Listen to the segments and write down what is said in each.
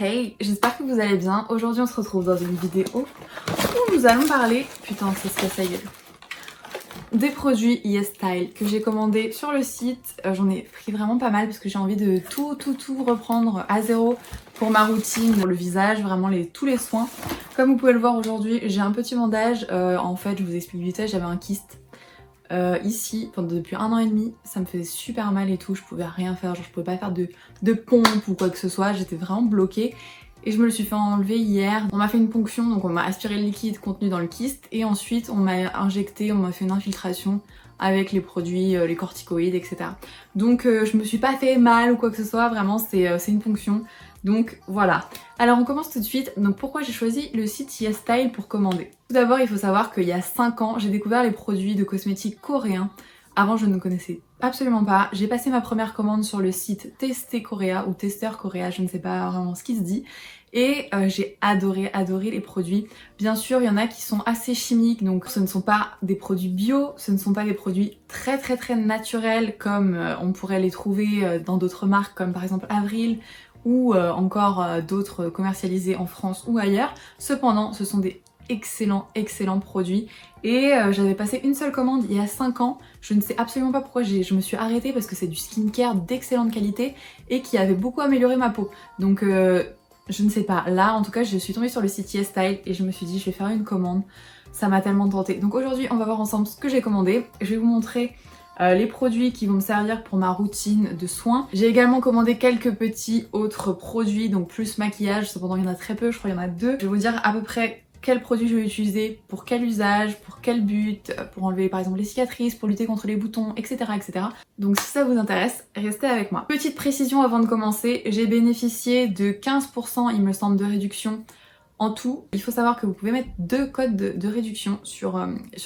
Hey, j'espère que vous allez bien. Aujourd'hui on se retrouve dans une vidéo où nous allons parler, putain ça se casse la gueule, des produits YesStyle que j'ai commandés sur le site. J'en ai pris vraiment pas mal parce que j'ai envie de tout reprendre à zéro pour ma routine, pour le visage, vraiment tous les soins. Comme vous pouvez le voir aujourd'hui, j'ai un petit bandage. En fait, je vous explique vite fait, j'avais un kyste ici depuis 1 an et demi. Ça me faisait super mal et tout, je pouvais rien faire, genre je pouvais pas faire de pompe ou quoi que ce soit, j'étais vraiment bloquée. Et je me le suis fait enlever hier. On m'a fait une ponction, donc on m'a aspiré le liquide contenu dans le kyste et ensuite on m'a injecté, on m'a fait une infiltration avec les produits, les corticoïdes, etc. Donc je me suis pas fait mal ou quoi que ce soit, vraiment c'est une ponction. Donc voilà. Alors on commence tout de suite. Donc pourquoi j'ai choisi le site YesStyle pour commander? Tout d'abord il faut savoir qu'il y a 5 ans j'ai découvert les produits de cosmétiques coréens. Avant je ne connaissais absolument pas. J'ai passé ma première commande sur le site Tester Korea ou Tester Korea, je ne sais pas vraiment ce qui se dit. Et j'ai adoré les produits. Bien sûr, il y en a qui sont assez chimiques, donc ce ne sont pas des produits bio, ce ne sont pas des produits très naturels comme on pourrait les trouver dans d'autres marques comme par exemple Avril ou encore d'autres commercialisés en France ou ailleurs. Cependant, ce sont des excellents produits et j'avais passé une seule commande il y a 5 ans. Je ne sais absolument pas pourquoi je me suis arrêtée parce que c'est du skincare d'excellente qualité et qui avait beaucoup amélioré ma peau. Donc je ne sais pas, là en tout cas je suis tombée sur le site YesStyle et je me suis dit je vais faire une commande, ça m'a tellement tentée. Donc aujourd'hui on va voir ensemble ce que j'ai commandé, je vais vous montrer les produits qui vont me servir pour ma routine de soins. J'ai également commandé quelques petits autres produits, donc plus maquillage, cependant il y en a très peu, je crois qu'il y en a 2. Je vais vous dire à peu près quels produits je vais utiliser, pour quel usage, pour quel but, pour enlever par exemple les cicatrices, pour lutter contre les boutons, etc. Donc si ça vous intéresse, restez avec moi. Petite précision avant de commencer, j'ai bénéficié de 15% il me semble de réduction en tout. Il faut savoir que vous pouvez mettre 2 codes de réduction sur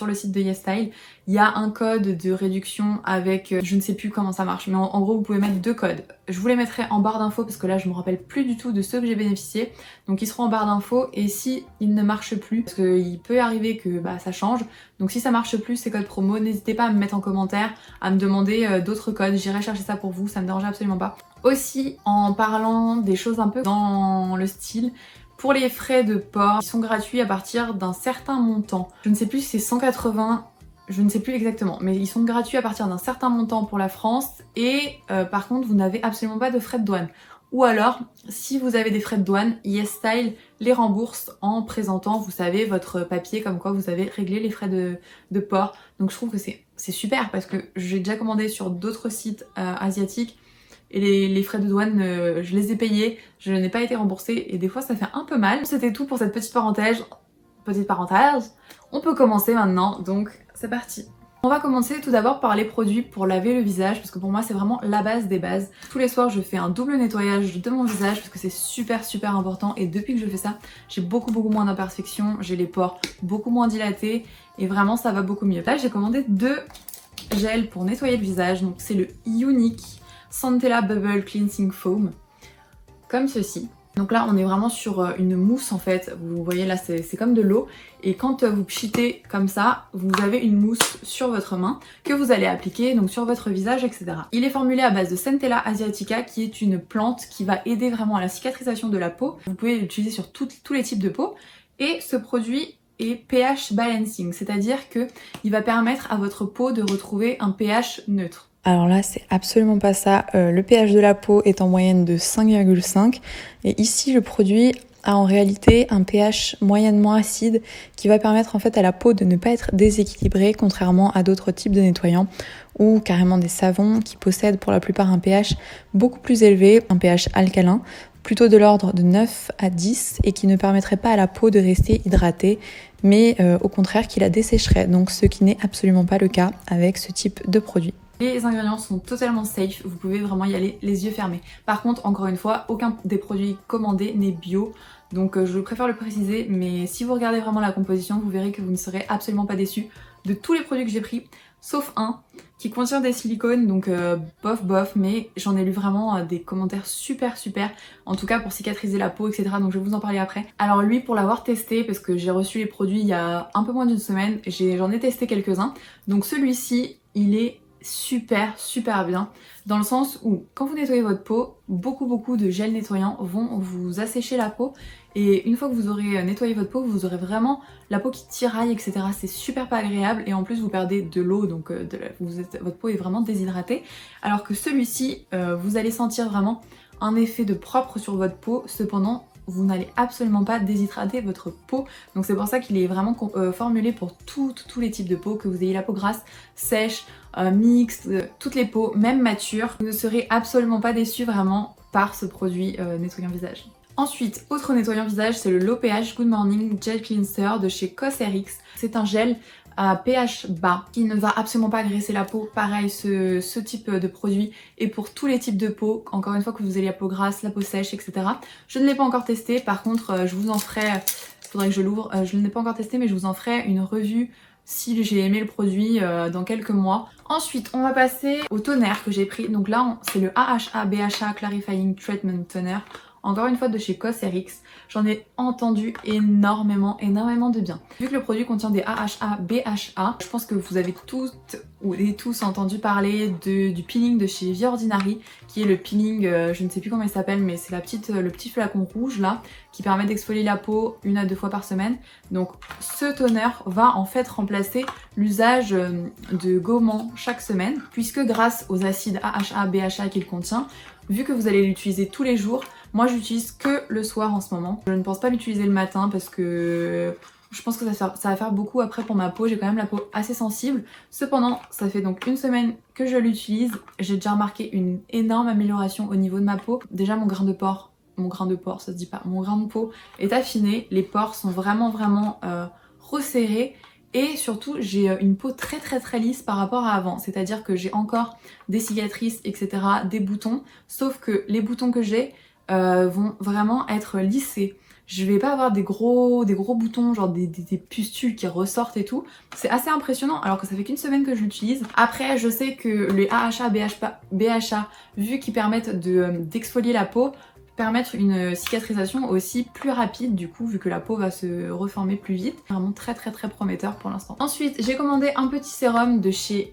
le site de YesStyle. Il y a un code de réduction avec, je ne sais plus comment ça marche, mais en gros vous pouvez mettre 2 codes. Je vous les mettrai en barre d'infos parce que là je me rappelle plus du tout de ceux que j'ai bénéficié. Donc ils seront en barre d'infos et si ils ne marchent plus, parce qu'il peut arriver que ça change, donc si ça marche plus ces codes promo, n'hésitez pas à me mettre en commentaire, à me demander d'autres codes, j'irai chercher ça pour vous, ça me dérange absolument pas. Aussi en parlant des choses un peu dans le style, pour les frais de port, ils sont gratuits à partir d'un certain montant. Je ne sais plus si c'est 180, je ne sais plus exactement, mais ils sont gratuits à partir d'un certain montant pour la France et par contre vous n'avez absolument pas de frais de douane. Ou alors, si vous avez des frais de douane, YesStyle les rembourse en présentant, vous savez, votre papier comme quoi vous avez réglé les frais de port. Donc je trouve que c'est super parce que j'ai déjà commandé sur d'autres sites asiatiques et les frais de douane, je les ai payés, je n'ai pas été remboursée et des fois ça fait un peu mal. C'était tout pour cette petite parenthèse. On peut commencer maintenant, donc c'est parti. On va commencer tout d'abord par les produits pour laver le visage parce que pour moi c'est vraiment la base des bases. Tous les soirs je fais un double nettoyage de mon visage parce que c'est super important et depuis que je fais ça, j'ai beaucoup moins d'imperfections, j'ai les pores beaucoup moins dilatés et vraiment ça va beaucoup mieux. Là j'ai commandé 2 gels pour nettoyer le visage, donc c'est le Unique Centella Bubble Cleansing Foam, comme ceci. Donc là on est vraiment sur une mousse en fait, vous voyez là c'est comme de l'eau et quand vous pchitez comme ça, vous avez une mousse sur votre main que vous allez appliquer donc sur votre visage, etc. Il est formulé à base de Centella asiatica qui est une plante qui va aider vraiment à la cicatrisation de la peau. Vous pouvez l'utiliser sur tous les types de peau et ce produit est pH balancing, c'est-à-dire que il va permettre à votre peau de retrouver un pH neutre. Alors là, c'est absolument pas ça. Le pH de la peau est en moyenne de 5,5 et ici le produit a en réalité un pH moyennement acide qui va permettre en fait à la peau de ne pas être déséquilibrée contrairement à d'autres types de nettoyants ou carrément des savons qui possèdent pour la plupart un pH beaucoup plus élevé, un pH alcalin, plutôt de l'ordre de 9 à 10 et qui ne permettrait pas à la peau de rester hydratée mais au contraire qui la dessécherait, donc ce qui n'est absolument pas le cas avec ce type de produit. Les ingrédients sont totalement safe, vous pouvez vraiment y aller les yeux fermés. Par contre, encore une fois, aucun des produits commandés n'est bio, donc je préfère le préciser, mais si vous regardez vraiment la composition, vous verrez que vous ne serez absolument pas déçus de tous les produits que j'ai pris, sauf un qui contient des silicones, donc bof, mais j'en ai lu vraiment des commentaires super, en tout cas pour cicatriser la peau, etc. Donc je vais vous en parler après. Alors lui, pour l'avoir testé, parce que j'ai reçu les produits il y a un peu moins d'une semaine, j'en ai testé quelques-uns, donc celui-ci, il est super bien dans le sens où quand vous nettoyez votre peau, beaucoup de gel nettoyant vont vous assécher la peau et une fois que vous aurez nettoyé votre peau, vous aurez vraiment la peau qui tiraille, etc. C'est super pas agréable et en plus vous perdez de l'eau, donc votre peau est vraiment déshydratée, alors que celui-ci, vous allez sentir vraiment un effet de propre sur votre peau, cependant vous n'allez absolument pas déshydrater votre peau, donc c'est pour ça qu'il est vraiment formulé pour tous les types de peau, que vous ayez la peau grasse, sèche, mixte, toutes les peaux, même matures. Vous ne serez absolument pas déçus vraiment par ce produit nettoyant visage. Ensuite, autre nettoyant visage, c'est le Low pH Good Morning Gel Cleanser de chez Cosrx. C'est un gel à pH bas qui ne va absolument pas graisser la peau. Pareil, ce type de produit est pour tous les types de peau, encore une fois que vous ayez la peau grasse, la peau sèche, etc. Je ne l'ai pas encore testé, par contre je vous en ferai, faudrait que je l'ouvre, je ne l'ai pas encore testé mais je vous en ferai une revue si j'ai aimé le produit dans quelques mois. Ensuite on va passer au toner que j'ai pris, donc là c'est le AHA BHA Clarifying Treatment Toner. Encore une fois de chez Cosrx, j'en ai entendu énormément de bien. Vu que le produit contient des AHA, BHA, je pense que vous avez toutes et tous entendu parler du peeling de chez The Ordinary, qui est le peeling, je ne sais plus comment il s'appelle, mais c'est le petit flacon rouge là, qui permet d'exfolier la peau 1 à 2 fois par semaine. Donc ce toner va en fait remplacer l'usage de gommants chaque semaine, puisque grâce aux acides AHA, BHA qu'il contient, vu que vous allez l'utiliser tous les jours, moi j'utilise que le soir en ce moment. Je ne pense pas l'utiliser le matin parce que je pense que ça va faire beaucoup après pour ma peau. J'ai quand même la peau assez sensible. Cependant, ça fait donc 1 semaine que je l'utilise. J'ai déjà remarqué une énorme amélioration au niveau de ma peau. Déjà mon grain de port, ça se dit pas, mon grain de peau est affiné. Les pores sont vraiment resserrés. Et surtout, j'ai une peau très lisse par rapport à avant. C'est-à-dire que j'ai encore des cicatrices, etc., des boutons. Sauf que les boutons que j'ai vont vraiment être lissés. Je vais pas avoir des gros boutons, genre des pustules qui ressortent et tout. C'est assez impressionnant alors que ça fait qu'1 semaine que je l'utilise. Après, je sais que les AHA, BHA, vu qu'ils permettent d'exfolier la peau, permettre une cicatrisation aussi plus rapide du coup, vu que la peau va se reformer plus vite. Vraiment très prometteur pour l'instant. Ensuite j'ai commandé un petit sérum de chez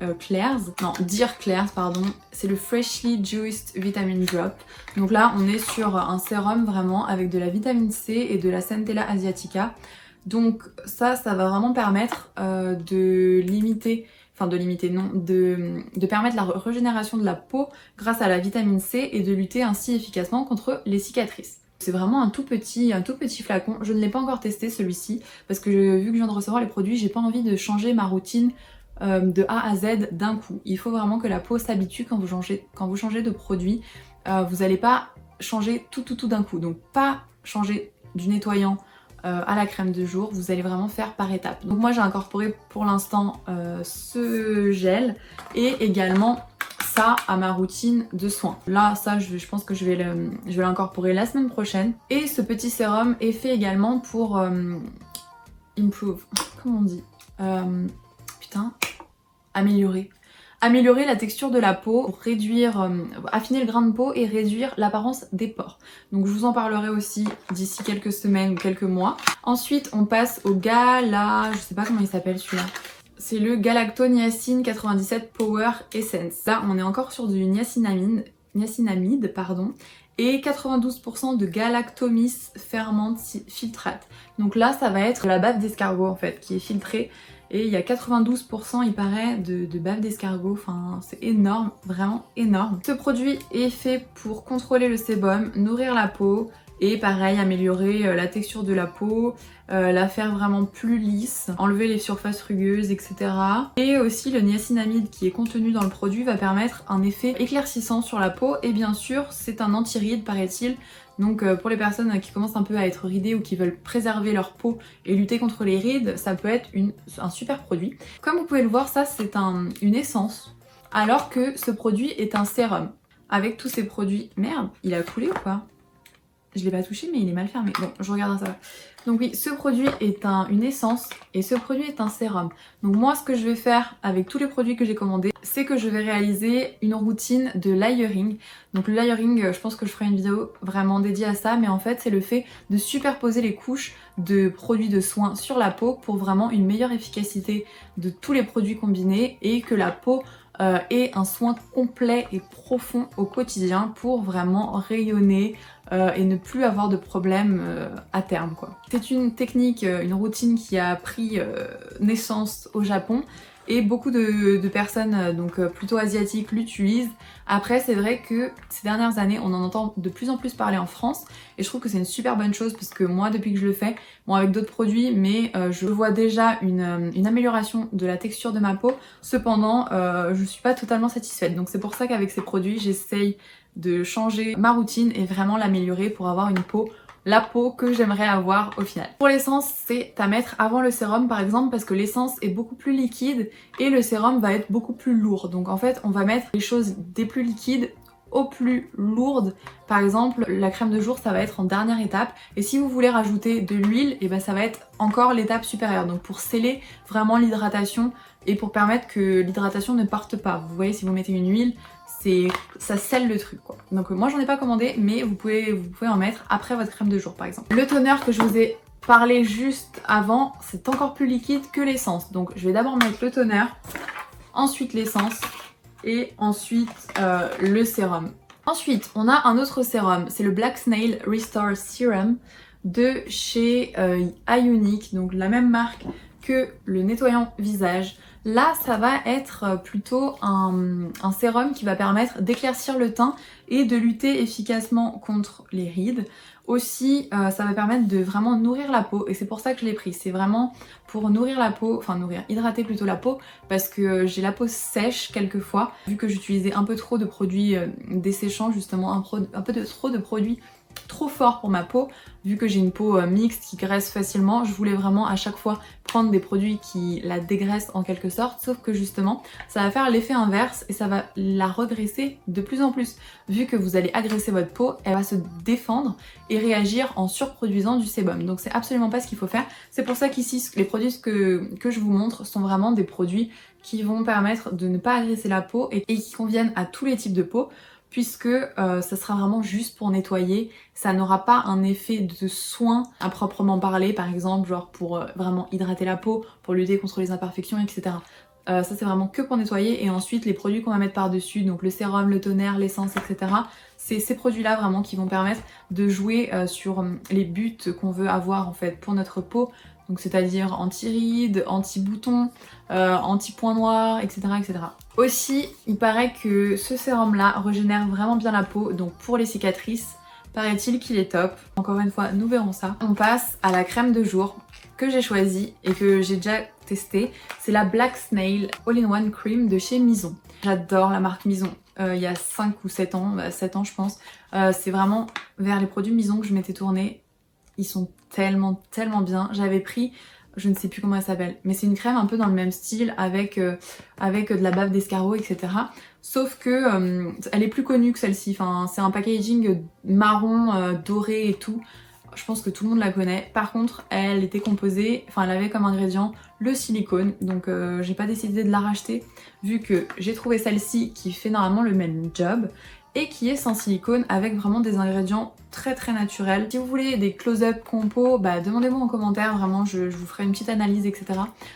Dear Klairs pardon, c'est le Freshly Juiced Vitamin Drop. Donc là on est sur un sérum vraiment avec de la vitamine C et de la Centella asiatica. Donc ça va vraiment permettre de permettre la régénération de la peau grâce à la vitamine C et de lutter ainsi efficacement contre les cicatrices. C'est vraiment un tout petit flacon. Je ne l'ai pas encore testé celui-ci parce que vu que je viens de recevoir les produits, j'ai pas envie de changer ma routine de A à Z d'un coup. Il faut vraiment que la peau s'habitue quand vous changez de produit. Vous n'allez pas changer tout d'un coup. Donc pas changer du nettoyant à la crème de jour, vous allez vraiment faire par étapes. Donc moi j'ai incorporé pour l'instant ce gel et également ça à ma routine de soins. Là ça je pense que je vais l'incorporer la semaine prochaine. Et ce petit sérum est fait également pour improve, comment on dit, améliorer la texture de la peau pour affiner le grain de peau et réduire l'apparence des pores. Donc je vous en parlerai aussi d'ici quelques semaines ou quelques mois. Ensuite on passe au je sais pas comment il s'appelle celui-là. C'est le Galactoniacin 97 Power Essence. Là on est encore sur du niacinamide et 92% de Galactomys Ferment Filtrate. Donc là ça va être la bave d'escargot en fait qui est filtrée. Et il y a 92% il paraît de bave d'escargot, enfin c'est énorme, vraiment énorme. Ce produit est fait pour contrôler le sébum, nourrir la peau et pareil améliorer la texture de la peau, la faire vraiment plus lisse, enlever les surfaces rugueuses, etc. Et aussi le niacinamide qui est contenu dans le produit va permettre un effet éclaircissant sur la peau et bien sûr c'est un anti-ride paraît-il. Donc pour les personnes qui commencent un peu à être ridées ou qui veulent préserver leur peau et lutter contre les rides, ça peut être un super produit. Comme vous pouvez le voir, ça c'est une essence, alors que ce produit est un sérum. Avec tous ces produits... Merde, il a coulé ou pas? Je l'ai pas touché mais il est mal fermé. Bon, je regarde ça. Donc oui, ce produit est une essence et ce produit est un sérum. Donc moi ce que je vais faire avec tous les produits que j'ai commandés, c'est que je vais réaliser une routine de layering. Donc le layering, je pense que je ferai une vidéo vraiment dédiée à ça, mais en fait c'est le fait de superposer les couches de produits de soins sur la peau pour vraiment une meilleure efficacité de tous les produits combinés et que la peau et un soin complet et profond au quotidien pour vraiment rayonner et ne plus avoir de problème à terme quoi. C'est une technique, une routine qui a pris naissance au Japon et beaucoup de personnes donc plutôt asiatiques l'utilisent. Après c'est vrai que ces dernières années on en entend de plus en plus parler en France et je trouve que c'est une super bonne chose parce que moi depuis que je le fais, bon avec d'autres produits mais je vois déjà une amélioration de la texture de ma peau. Cependant je suis pas totalement satisfaite, donc c'est pour ça qu'avec ces produits j'essaye de changer ma routine et vraiment l'améliorer pour avoir la peau que j'aimerais avoir au final. Pour l'essence, c'est à mettre avant le sérum par exemple parce que l'essence est beaucoup plus liquide et le sérum va être beaucoup plus lourd. Donc en fait, on va mettre les choses des plus liquides aux plus lourdes. Par exemple, la crème de jour, ça va être en dernière étape. Et si vous voulez rajouter de l'huile, et ben ça va être encore l'étape supérieure. Donc pour sceller vraiment l'hydratation et pour permettre que l'hydratation ne parte pas. Vous voyez, si vous mettez une huile, ça scelle le truc quoi. Donc moi j'en ai pas commandé mais vous pouvez en mettre après votre crème de jour par exemple. Le toner que je vous ai parlé juste avant, c'est encore plus liquide que l'essence. Donc je vais d'abord mettre le toner, ensuite l'essence et ensuite le sérum. Ensuite on a un autre sérum, c'est le Black Snail Restore Serum de chez Ionic, donc la même marque que le nettoyant visage. Là, ça va être plutôt un sérum qui va permettre d'éclaircir le teint et de lutter efficacement contre les rides. Aussi, ça va permettre de vraiment nourrir la peau et c'est pour ça que je l'ai pris. C'est vraiment pour nourrir la peau, enfin hydrater plutôt la peau parce que j'ai la peau sèche quelquefois. Vu que j'utilisais un peu trop de produits desséchants, justement un peu trop de produits trop fort pour ma peau, vu que j'ai une peau mixte qui graisse facilement, je voulais vraiment à chaque fois prendre des produits qui la dégraissent en quelque sorte, sauf que justement ça va faire l'effet inverse et ça va la regraisser de plus en plus. Vu que vous allez agresser votre peau, elle va se défendre et réagir en surproduisant du sébum. Donc c'est absolument pas ce qu'il faut faire. C'est pour ça qu'ici les produits que je vous montre sont vraiment des produits qui vont permettre de ne pas agresser la peau et qui conviennent à tous les types de peau, puisque ça sera vraiment juste pour nettoyer, ça n'aura pas un effet de soin à proprement parler, par exemple genre pour vraiment hydrater la peau, pour lutter contre les imperfections, etc. Ça c'est vraiment que pour nettoyer et ensuite les produits qu'on va mettre par dessus, donc le sérum, le toner, l'essence, etc. C'est ces produits là vraiment qui vont permettre de jouer sur les buts qu'on veut avoir en fait pour notre peau. Donc c'est-à-dire anti-rides, anti-boutons, anti-points noirs, etc., etc. Aussi, il paraît que ce sérum-là régénère vraiment bien la peau, donc pour les cicatrices, paraît-il qu'il est top. Encore une fois, nous verrons ça. On passe à la crème de jour que j'ai choisie et que j'ai déjà testée. C'est la Black Snail All-in-One Cream de chez Mison. J'adore la marque Mison. Il y a 5 ou 7 ans, 7 ans je pense. C'est vraiment vers les produits Mison que je m'étais tournée. Ils sont tellement bien. J'avais pris, je ne sais plus comment elle s'appelle, mais c'est une crème un peu dans le même style avec de la bave d'escargot, etc. Sauf que elle est plus connue que celle-ci. Enfin, c'est un packaging marron, doré et tout. Je pense que tout le monde la connaît. Par contre, elle était composée, enfin elle avait comme ingrédient le silicone. Donc j'ai pas décidé de la racheter vu que j'ai trouvé celle-ci qui fait normalement le même job et qui est sans silicone avec vraiment des ingrédients très naturels. Si vous voulez des close-up compo, bah demandez-moi en commentaire, vraiment je vous ferai une petite analyse, etc.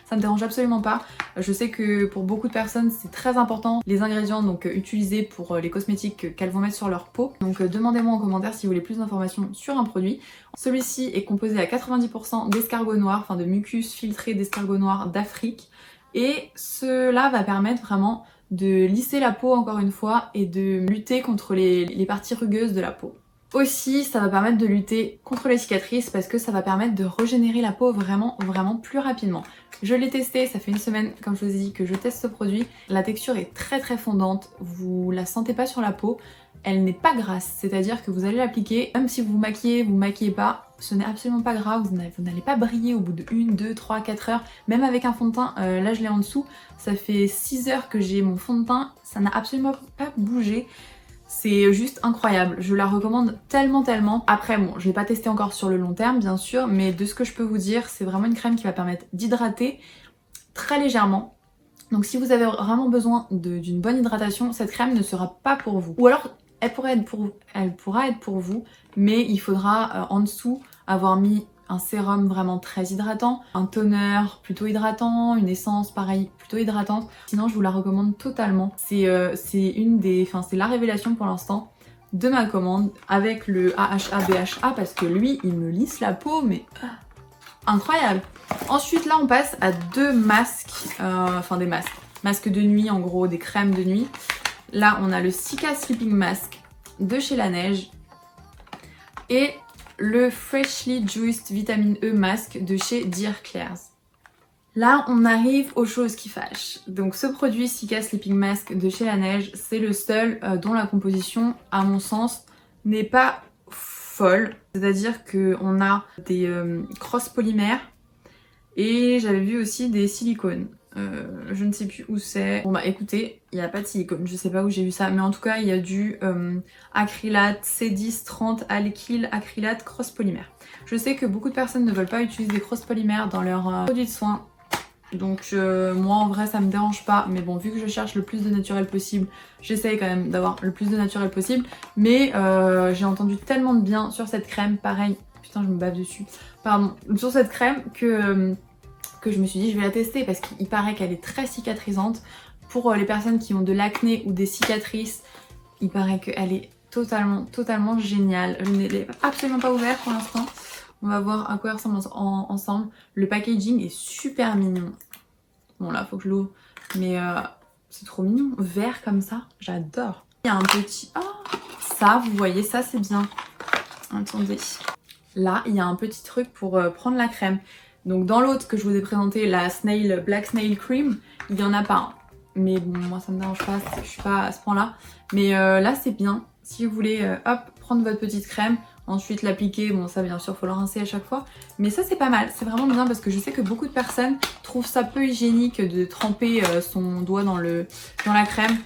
Ça me dérange absolument pas. Je sais que pour beaucoup de personnes c'est très important les ingrédients donc utilisés pour les cosmétiques qu'elles vont mettre sur leur peau. Donc demandez-moi en commentaire si vous voulez plus d'informations sur un produit. Celui-ci est composé à 90% d'escargot noir, enfin de mucus filtré d'escargot noir d'Afrique. Et cela va permettre vraiment de lisser la peau encore une fois et de lutter contre les parties rugueuses de la peau. Aussi, ça va permettre de lutter contre les cicatrices parce que ça va permettre de régénérer la peau vraiment plus rapidement. Je l'ai testé, ça fait une semaine comme je vous ai dit que je teste ce produit. La texture est très fondante, vous la sentez pas sur la peau. Elle n'est pas grasse, c'est-à-dire que vous allez l'appliquer, même si vous maquillez pas, ce n'est absolument pas grave, vous n'allez pas briller au bout de 1, 2, 3, 4 heures, même avec un fond de teint, là je l'ai en dessous, ça fait 6 heures que j'ai mon fond de teint, ça n'a absolument pas bougé, c'est juste incroyable, je la recommande tellement. Après bon, je l'ai pas testé encore sur le long terme bien sûr, mais de ce que je peux vous dire, c'est vraiment une crème qui va permettre d'hydrater très légèrement. Donc si vous avez vraiment besoin d'une bonne hydratation, cette crème ne sera pas pour vous. Ou alors elle pourra être pour vous, mais il faudra en dessous avoir mis un sérum vraiment très hydratant, un toner plutôt hydratant, une essence pareil plutôt hydratante. Sinon je vous la recommande totalement. C'est la révélation pour l'instant de ma commande avec le AHA BHA parce que lui il me lisse la peau mais incroyable. Ensuite là on passe à deux masques, masques de nuit en gros, des crèmes de nuit. Là on a le Cica Sleeping Mask de chez Laneige et le Freshly Juiced Vitamine E Mask de chez Dear Claire's. Là on arrive aux choses qui fâchent. Donc ce produit Cica Sleeping Mask de chez Laneige, c'est le seul dont la composition à mon sens n'est pas folle. C'est-à-dire qu'on a des cross polymères et j'avais vu aussi des silicones. Je ne sais plus où c'est. Bon bah écoutez, il n'y a pas de silicone, je sais pas où j'ai vu ça, mais en tout cas il y a du acrylate, C10-30 alkyl acrylate cross polymère. Je sais que beaucoup de personnes ne veulent pas utiliser des cross polymères dans leurs produits de soins, donc moi en vrai ça me dérange pas, mais bon vu que je cherche le plus de naturel possible, j'essaye quand même d'avoir le plus de naturel possible, mais j'ai entendu tellement de bien sur cette crème, pareil, putain je me bave dessus, pardon, sur cette crème que je me suis dit je vais la tester parce qu'il paraît qu'elle est très cicatrisante. Pour les personnes qui ont de l'acné ou des cicatrices, il paraît qu'elle est totalement géniale. Je ne l'ai absolument pas ouvert pour l'instant. On va voir à quoi elle ressemble ensemble. Le packaging est super mignon. Bon là faut que je l'ouvre. Mais c'est trop mignon. Vert comme ça, j'adore. Il y a un petit... Oh, ça vous voyez, ça c'est bien. Attendez. Là il y a un petit truc pour prendre la crème. Donc dans l'autre que je vous ai présenté, la Black Snail Cream, il n'y en a pas un. Mais bon, moi ça me dérange pas, je suis pas à ce point là. Mais là c'est bien, si vous voulez hop, prendre votre petite crème, ensuite l'appliquer, bon ça bien sûr faut le rincer à chaque fois. Mais ça c'est pas mal, c'est vraiment bien parce que je sais que beaucoup de personnes trouvent ça peu hygiénique de tremper son doigt dans la crème.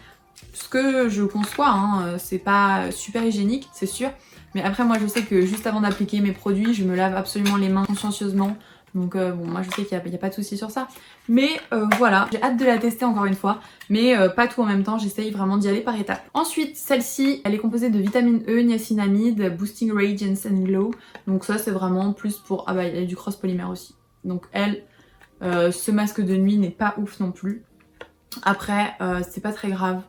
Ce que je conçois, hein, c'est pas super hygiénique, c'est sûr. Mais après moi je sais que juste avant d'appliquer mes produits, je me lave absolument les mains consciencieusement. Donc bon moi je sais qu'il n'y a pas de souci sur ça. Mais voilà, j'ai hâte de la tester encore une fois. Mais pas tout en même temps, j'essaye vraiment d'y aller par étapes. Ensuite celle-ci, elle est composée de vitamine E, niacinamide, boosting radiance and glow. Donc ça c'est vraiment plus pour... Ah bah il y a du cross polymère aussi. Donc elle, ce masque de nuit n'est pas ouf non plus. Après c'est pas très grave.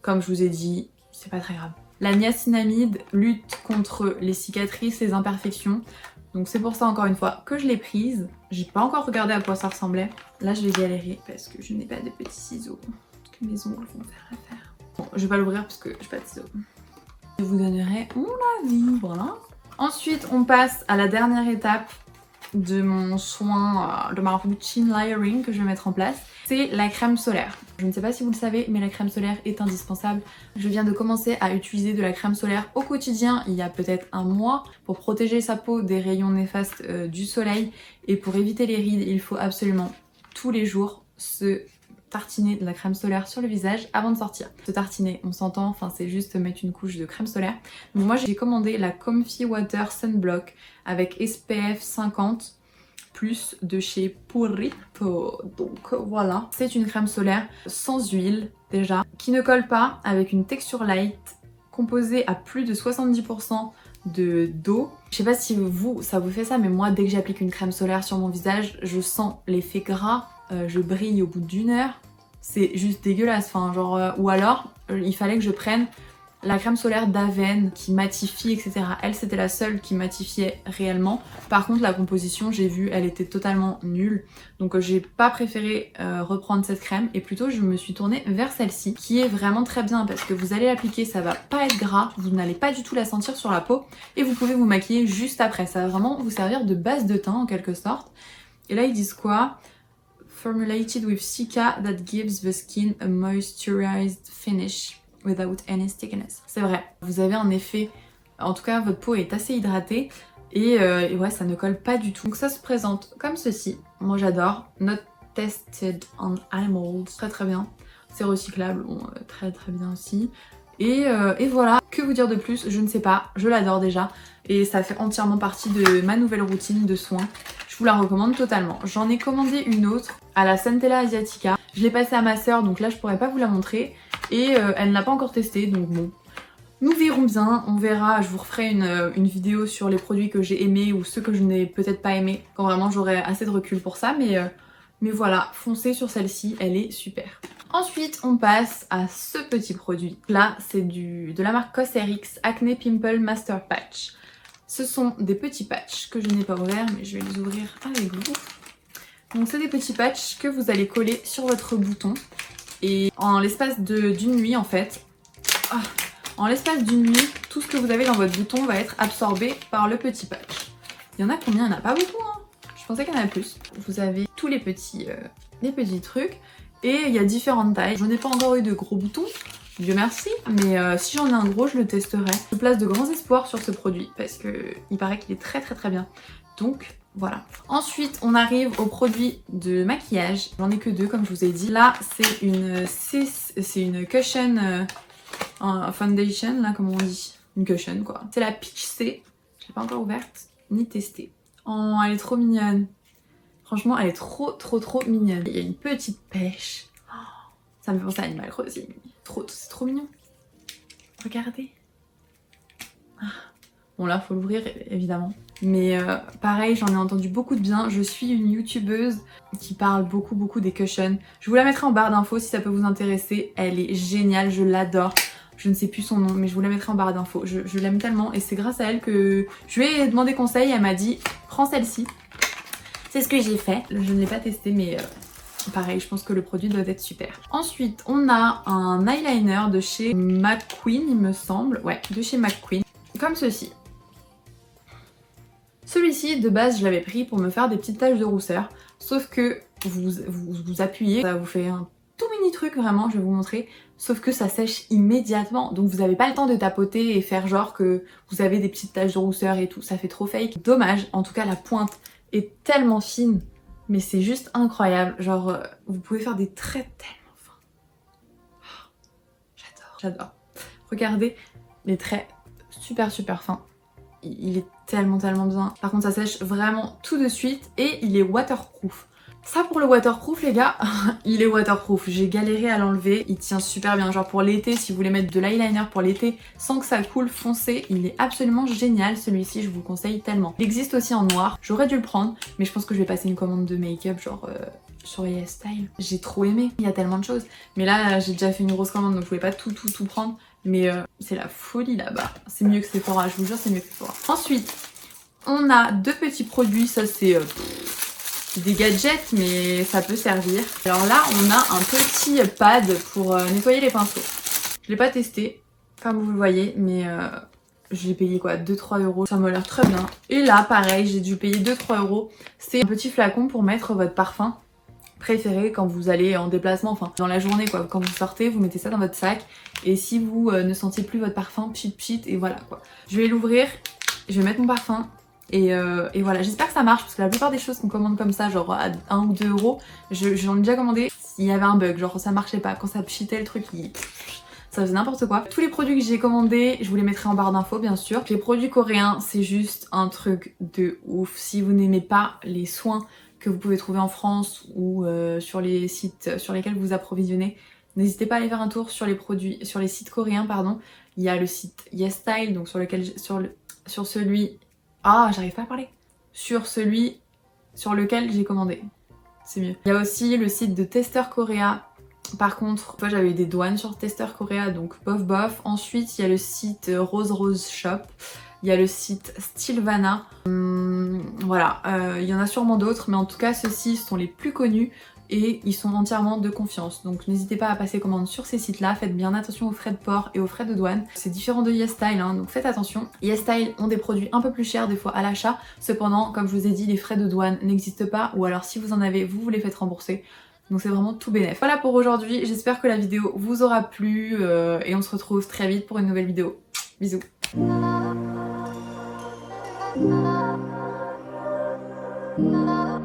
Comme je vous ai dit, c'est pas très grave. La niacinamide lutte contre les cicatrices, les imperfections. Donc c'est pour ça encore une fois que je l'ai prise. J'ai pas encore regardé à quoi ça ressemblait. Là je vais galérer parce que je n'ai pas de petits ciseaux. Que mes ongles vont faire l'affaire. Bon, je vais pas l'ouvrir parce que j'ai pas de ciseaux. Je vous donnerai mon avis, voilà. Ensuite on passe à la dernière étape de mon soin, de ma routine layering que je vais mettre en place. C'est la crème solaire. Je ne sais pas si vous le savez, mais la crème solaire est indispensable. Je viens de commencer à utiliser de la crème solaire au quotidien il y a peut-être un mois pour protéger sa peau des rayons néfastes du soleil. Et pour éviter les rides, il faut absolument tous les jours se tartiner de la crème solaire sur le visage avant de sortir. Se tartiner, on s'entend, enfin c'est juste mettre une couche de crème solaire. Donc moi j'ai commandé la Comfy Water Sunblock avec SPF 50 plus de chez Purito. Donc voilà, c'est une crème solaire sans huile déjà, qui ne colle pas, avec une texture light, composée à plus de 70% d'eau. Je sais pas si vous, ça vous fait ça, mais moi dès que j'applique une crème solaire sur mon visage, je sens l'effet gras, je brille au bout d'une heure. C'est juste dégueulasse, enfin genre, ou alors il fallait que je prenne la crème solaire d'Aven qui matifie, etc. Elle, c'était la seule qui matifiait réellement. Par contre, la composition, j'ai vu, elle était totalement nulle. Donc j'ai pas préféré reprendre cette crème et plutôt je me suis tournée vers celle-ci qui est vraiment très bien parce que vous allez l'appliquer, ça va pas être gras, vous n'allez pas du tout la sentir sur la peau et vous pouvez vous maquiller juste après. Ça va vraiment vous servir de base de teint en quelque sorte. Et là, ils disent quoi? Formulated with Cica that gives the skin a moisturized finish without any stickiness. C'est vrai, vous avez un effet, en tout cas votre peau est assez hydratée et ouais ça ne colle pas du tout. Donc ça se présente comme ceci, moi j'adore, not tested on animals, très très bien, c'est recyclable, bon, très très bien aussi. Et voilà, que vous dire de plus, je ne sais pas, je l'adore déjà et ça fait entièrement partie de ma nouvelle routine de soins. Je vous la recommande totalement. J'en ai commandé une autre à la Centella Asiatica. Je l'ai passée à ma soeur, donc là je pourrais pas vous la montrer. Et elle ne l'a pas encore testée, donc bon. Nous verrons bien, on verra, je vous referai une vidéo sur les produits que j'ai aimés ou ceux que je n'ai peut-être pas aimés, quand vraiment j'aurai assez de recul pour ça, mais voilà, foncez sur celle-ci, elle est super. Ensuite, on passe à ce petit produit. Là, c'est de la marque Cosrx Acne Pimple Master Patch. Ce sont des petits patchs que je n'ai pas ouverts, mais je vais les ouvrir avec vous. Donc c'est des petits patchs que vous allez coller sur votre bouton. Et en l'espace d'une nuit en fait, en l'espace d'une nuit, tout ce que vous avez dans votre bouton va être absorbé par le petit patch. Il y en a combien? Il n'y en a pas beaucoup, hein. Je pensais qu'il y en avait plus. Vous avez tous les petits trucs et il y a différentes tailles. Je n'ai pas encore eu de gros boutons, Dieu merci, mais si j'en ai un gros, je le testerai. Je place de grands espoirs sur ce produit parce qu'il paraît qu'il est très bien. Donc voilà. Ensuite, on arrive aux produits de maquillage. J'en ai que deux comme je vous ai dit. Là, c'est une cushion foundation, là comme on dit. Une cushion quoi. C'est la Peach C. Je l'ai pas encore ouverte ni testée. Oh, elle est trop mignonne. Franchement, elle est trop mignonne. Il y a une petite pêche. Oh, ça me fait penser à Animal Crossing. C'est trop mignon. Regardez. Bon là, faut l'ouvrir évidemment. Mais pareil, j'en ai entendu beaucoup de bien. Je suis une youtubeuse qui parle beaucoup des cushions. Je vous la mettrai en barre d'infos si ça peut vous intéresser. Elle est géniale, je l'adore. Je ne sais plus son nom, mais je vous la mettrai en barre d'infos. Je l'aime tellement et c'est grâce à elle que je lui ai demandé conseil. Elle m'a dit, prends celle-ci. C'est ce que j'ai fait. Je ne l'ai pas testé, mais pareil, je pense que le produit doit être super. Ensuite, on a un eyeliner de chez McQueen, il me semble. Ouais, de chez McQueen. Comme ceci. Celui-ci, de base, je l'avais pris pour me faire des petites taches de rousseur. Sauf que vous appuyez, ça vous fait un tout mini truc, vraiment, je vais vous montrer. Sauf que ça sèche immédiatement. Donc vous n'avez pas le temps de tapoter et faire genre que vous avez des petites taches de rousseur et tout. Ça fait trop fake. Dommage, en tout cas la pointe est tellement fine. Mais c'est juste incroyable. Genre, vous pouvez faire des traits tellement fins. Oh, j'adore. Regardez les traits super fins. Il est tellement bien. Par contre, ça sèche vraiment tout de suite et il est waterproof. Ça pour le waterproof les gars, il est waterproof. J'ai galéré à l'enlever, il tient super bien. Genre pour l'été, si vous voulez mettre de l'eyeliner pour l'été sans que ça coule foncé, il est absolument génial celui-ci, je vous le conseille tellement. Il existe aussi en noir, j'aurais dû le prendre, mais je pense que je vais passer une commande de make-up genre sur YesStyle. J'ai trop aimé, il y a tellement de choses. Mais là, j'ai déjà fait une grosse commande donc je pouvais pas tout prendre. Mais c'est la folie là-bas. C'est mieux que Sephora, je vous jure, c'est mieux que Sephora. Ensuite, on a deux petits produits, ça c'est des gadgets, mais ça peut servir. Alors là, on a un petit pad pour nettoyer les pinceaux. Je l'ai pas testé, comme vous le voyez, mais j'ai payé quoi, 2-3 euros. Ça m'a l'air très bien. Et là, pareil, j'ai dû payer 2-3 euros. C'est un petit flacon pour mettre votre parfum préféré quand vous allez en déplacement, enfin dans la journée quoi. Quand vous sortez, vous mettez ça dans votre sac. Et si vous ne sentiez plus votre parfum, pchit et voilà quoi. Je vais l'ouvrir, je vais mettre mon parfum. Et voilà, j'espère que ça marche parce que la plupart des choses qu'on commande comme ça, genre à 1 ou 2 euros, j'en ai déjà commandé, il y avait un bug, genre ça marchait pas, quand ça pchitait le truc, ça faisait n'importe quoi. Tous les produits que j'ai commandés, je vous les mettrai en barre d'infos bien sûr. Les produits coréens, c'est juste un truc de ouf. Si vous n'aimez pas les soins que vous pouvez trouver en France ou sur les sites sur lesquels vous approvisionnez, n'hésitez pas à aller faire un tour sur les sites coréens, pardon. Il y a le site YesStyle, donc sur celui... Ah, j'arrive pas à parler. Sur celui sur lequel j'ai commandé. C'est mieux. Il y a aussi le site de Tester Korea. Par contre, moi j'avais eu des douanes sur Tester Korea, donc bof. Ensuite, il y a le site Rose Shop. Il y a le site Stylevana. Voilà, il y en a sûrement d'autres, mais en tout cas, ceux-ci sont les plus connus. Et ils sont entièrement de confiance. Donc n'hésitez pas à passer commande sur ces sites-là. Faites bien attention aux frais de port et aux frais de douane. C'est différent de YesStyle, hein, donc faites attention. YesStyle ont des produits un peu plus chers des fois à l'achat. Cependant, comme je vous ai dit, les frais de douane n'existent pas. Ou alors si vous en avez, vous les faites rembourser. Donc c'est vraiment tout bénef. Voilà pour aujourd'hui. J'espère que la vidéo vous aura plu. Et on se retrouve très vite pour une nouvelle vidéo. Bisous. La